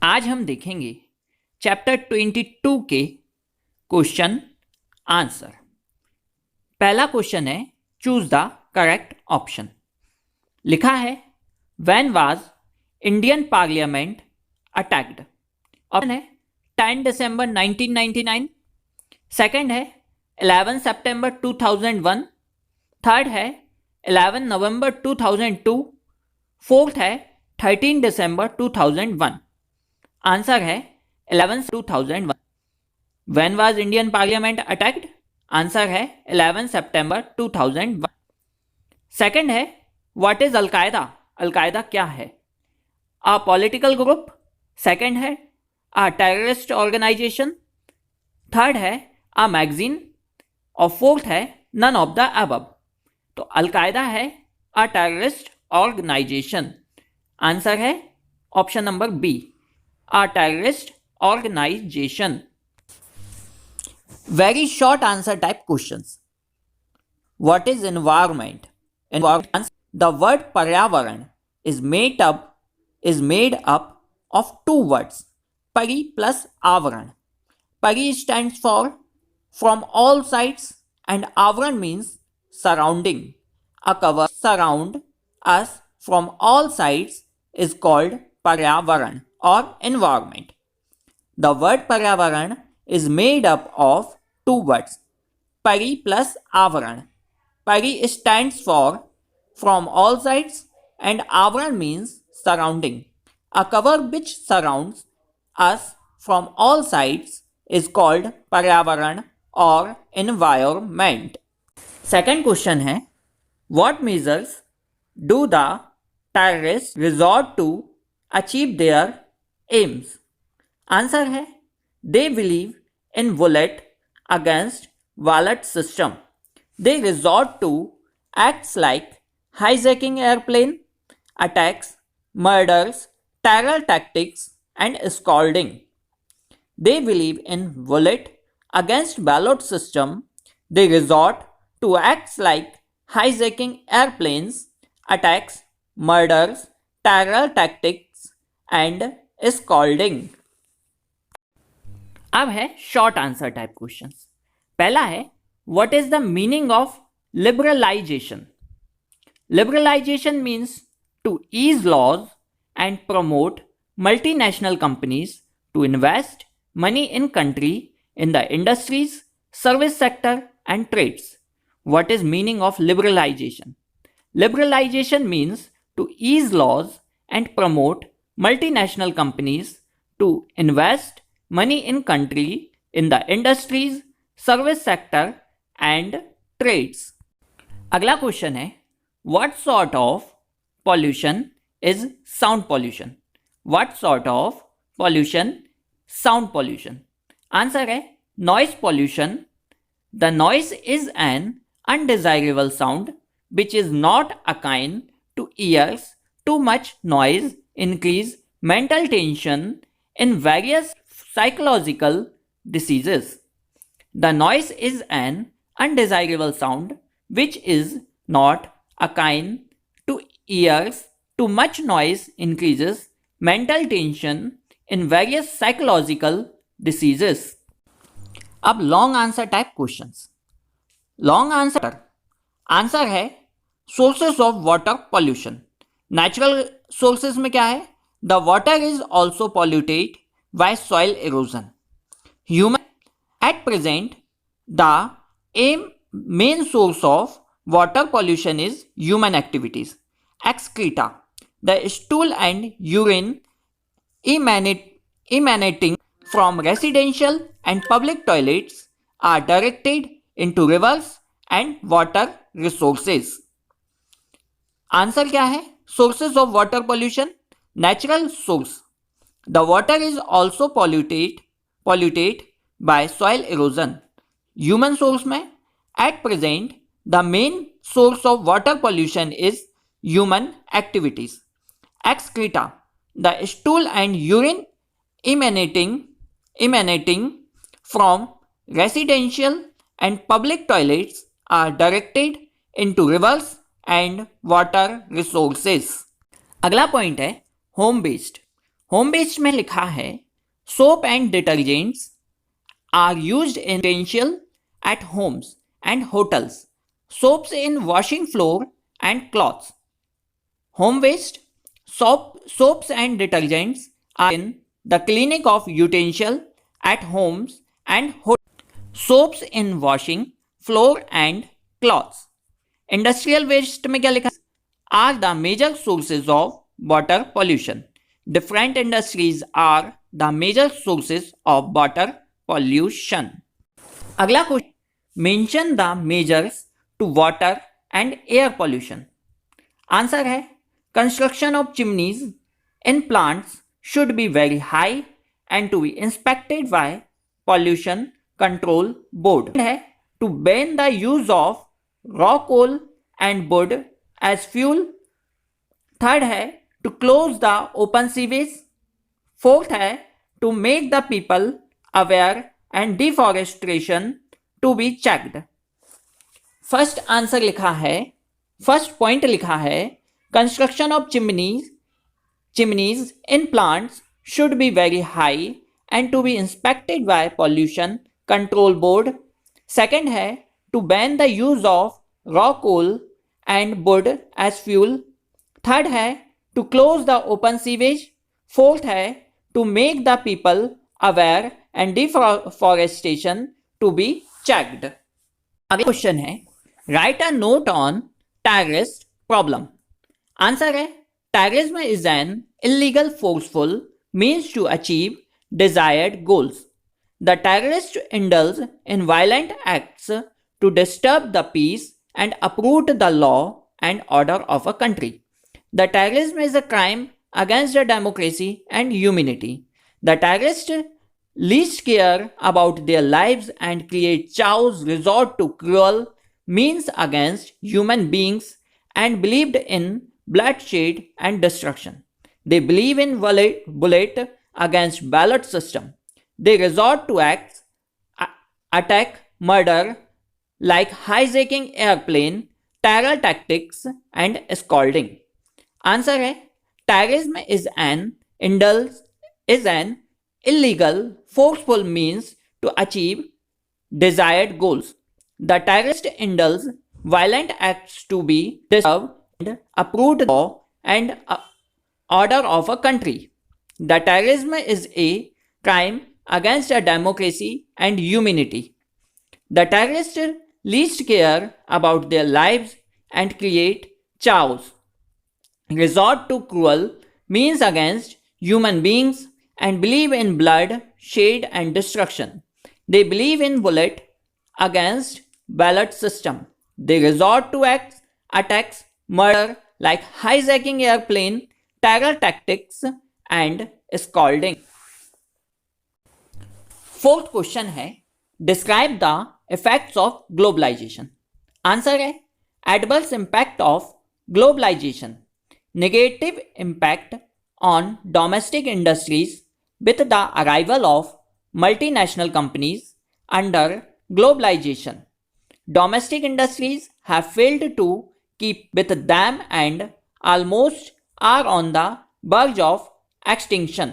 आज हम देखेंगे चैप्टर 22 के क्वेश्चन आंसर। पहला क्वेश्चन है चूज द करेक्ट ऑप्शन। लिखा है when was Indian parliament attacked. Option है 10 दिसंबर 1999, सेकंड है 11 सितंबर 2001, थर्ड है 11 नवंबर 2002, फोर्थ है 13 दिसंबर 2001। आंसर है 11 2001। When was Indian parliament attacked? Answer है 11 सितंबर 2001। सेकंड है व्हाट इज अलकायदा? अलकायदा क्या है? अ पॉलिटिकल ग्रुप, सेकंड है अ टेररिस्ट ऑर्गेनाइजेशन, थर्ड है अ मैगजीन और फोर्थ है नन ऑफ द अबव। तो अलकायदा है अ टेररिस्ट ऑर्गेनाइजेशन। आंसर है option number B, a terrorist organization. Very short answer type questions. What is environment? Environment. The word Paryavaran is made up of two words, Pari plus Avaran. Pari stands for from all sides and Avaran means surrounding. A cover surround us from all sides is called Paryavaran or environment. The word Paryavaran is made up of two words, Pari plus Avaran. Pari stands for from all sides and Avaran means surrounding. A cover which surrounds us from all sides is called Paryavaran or environment. Second question है what measures do the terrorists resort to achieve their aims? Answer है they believe in bullet against wallet system. They resort to acts like hijacking airplane, attacks, murders, terror tactics and scalding. They believe in bullet against ballot system. They resort to acts like hijacking airplanes, attacks, murders, terror tactics and scalding. अब है short answer type questions. पहला है what is the meaning of liberalisation? Liberalisation means to ease laws and promote multinational companies to invest money in country in the industries, service sector and trades. What is meaning of liberalisation? Liberalization means to ease laws and promote multinational companies to invest money in country in the industries, service sector and trades. अगला question है what sort of pollution is sound pollution? What sort of pollution? Sound pollution. Answer है noise pollution. The noise is an undesirable sound which is not akin to ears. Too much noise increase mental tension in various psychological diseases. The noise is an undesirable sound which is not akin to ears. Too much noise increases mental tension in various psychological diseases. अब long answer type questions. Long answer है sources of water pollution. Natural sources में क्या है? The water is also polluted by soil erosion. Human at present the M main source of water pollution is human activities. Excreta, the stool and urine emanating from residential and public toilets are directed into rivers and water resources. Answer क्या है? Sources of water pollution. Natural source, the water is also polluted by soil erosion. Human source में at present the main source of water pollution is human activities. Excreta, the stool and urine emanating from residential and public toilets are directed into rivers and water resources. अगला point है home based. Home based में लिखा है soap and detergents are used in utensil at homes and hotels, soaps in washing floor and cloths. Home waste, soaps and detergents are in the cleaning of utensil at homes and hotels. Soaps in washing floor and cloths. Industrial waste में क्या लिखा है? Are the major sources of water pollution. Different industries are the major sources of water pollution. अगला question, mention the measures to water and air pollution. Answer है construction of chimneys in plants should be very high and to be inspected by pollution control board. है to ban the use of raw coal and wood as fuel. Third है to close the open sewage. Fourth है to make the people aware and deforestation to be checked. First answer लिखा है, first point लिखा है construction of chimneys in plants should be very high and to be inspected by pollution control board. Second है to ban the use of raw coal and wood as fuel. Third है to close the open sewage. Fourth है to make the people aware and deforestation to be checked. अगला question है write a note on terrorist problem. Answer है terrorism is an illegal forceful means to achieve desired goals. The terrorist indulge in violent acts to disturb the peace and uproot the law and order of a country. The terrorism is a crime against the democracy and humanity. The terrorists least care about their lives and create chaos, resort to cruel means against human beings and believed in bloodshed and destruction. They believe in bullet against ballot system. They resort to acts, attack, murder like hijacking airplane, terror tactics and scalding. Answer है terrorism is an illegal forceful means to achieve desired goals. The terrorist indulge violent acts to be disturbed and uproot the law and order of a country. The terrorism is a crime against a democracy and humanity. The terrorists least care about their lives and create chaos, resort to cruel means against human beings and believe in blood, shade and destruction. They believe in bullet against ballot system. They resort to acts, attacks, murder like hijacking airplane, terror tactics and scalding. Fourth question है describe the effects of globalization. Answer है adverse impact of globalization. Negative impact on domestic industries with the arrival of multinational companies under globalization. Domestic industries have failed to keep with them and almost are on the verge of extinction.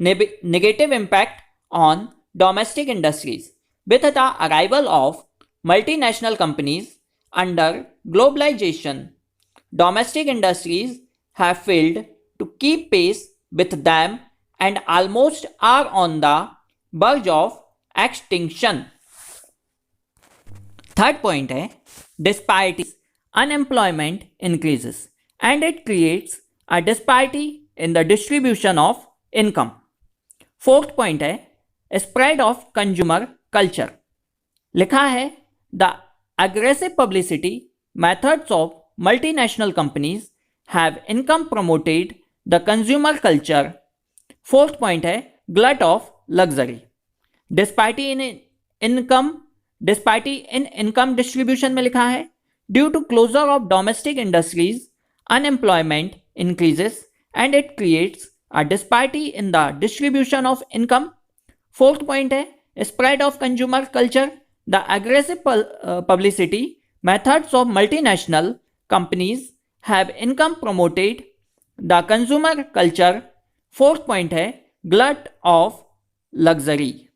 Negative impact on domestic industries. With the arrival of multinational companies under globalization, domestic industries have failed to keep pace with them and almost are on the verge of extinction. Third point है disparities. Unemployment increases and it creates a disparity in the distribution of income. Fourth point है spread of consumer culture. लिखा है the aggressive publicity methods of multinational companies have income promoted the consumer culture. Fourth point है glut of luxury. Disparity in income distribution में लिखा है due to closure of domestic industries unemployment increases and it creates a disparity in the distribution of income. Fourth point है spread of consumer culture. The aggressive publicity methods of multinational companies have income promoted the consumer culture. Fourth point है glut of luxury.